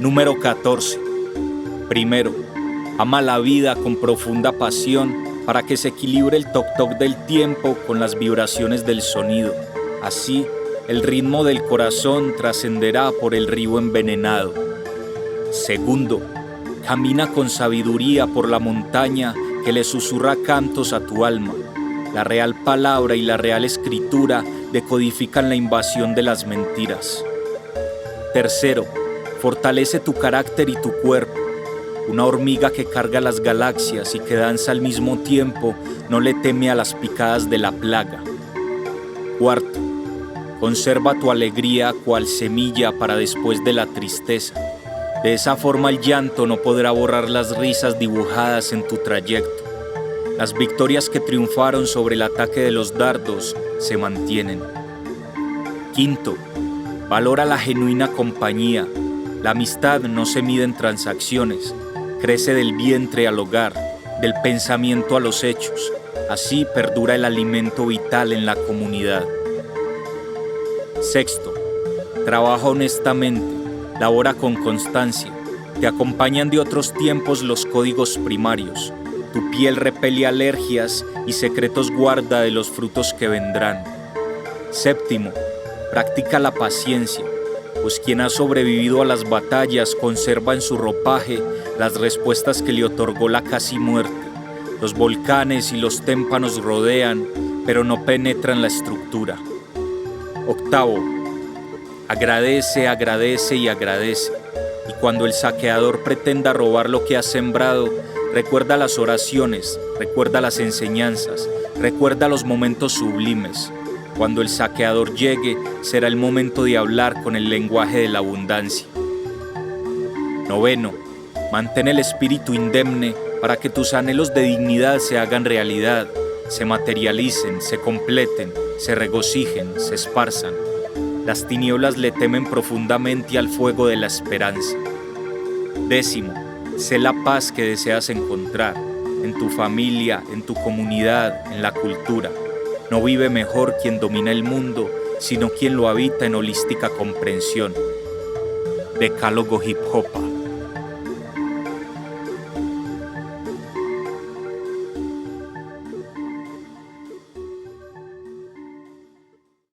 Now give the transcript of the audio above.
Número 14. Primero, ama la vida con profunda pasión para que se equilibre el toc-toc del tiempo con las vibraciones del sonido. Así, el ritmo del corazón trascenderá por el río envenenado. Segundo, camina con sabiduría por la montaña que le susurra cantos a tu alma. La real palabra y la real escritura decodifican la invasión de las mentiras. Tercero, fortalece tu carácter y tu cuerpo. Una hormiga que carga las galaxias y que danza al mismo tiempo no le teme a las picadas de la plaga. Cuarto, conserva tu alegría cual semilla para después de la tristeza. De esa forma el llanto no podrá borrar las risas dibujadas en tu trayecto. Las victorias que triunfaron sobre el ataque de los dardos se mantienen. Quinto, valora la genuina compañía. La amistad no se mide en transacciones, crece del vientre al hogar, del pensamiento a los hechos. Así perdura el alimento vital en la comunidad. Sexto, trabaja honestamente, labora con constancia. Te acompañan de otros tiempos los códigos primarios. Tu piel repele alergias y secretos guarda de los frutos que vendrán. Séptimo, practica la paciencia, pues quien ha sobrevivido a las batallas conserva en su ropaje las respuestas que le otorgó la casi muerte. Los volcanes y los témpanos rodean, pero no penetran la estructura. Octavo, agradece, agradece y agradece. Y cuando el saqueador pretenda robar lo que has sembrado, recuerda las oraciones, recuerda las enseñanzas, recuerda los momentos sublimes. Cuando el saqueador llegue, será el momento de hablar con el lenguaje de la abundancia. Noveno, mantén el espíritu indemne para que tus anhelos de dignidad se hagan realidad, se materialicen, se completen, se regocijen, se esparzan. Las tinieblas le temen profundamente al fuego de la esperanza. Décimo, sé la paz que deseas encontrar en tu familia, en tu comunidad, en la cultura. No vive mejor quien domina el mundo, sino quien lo habita en holística comprensión. Decálogo Hip Hop.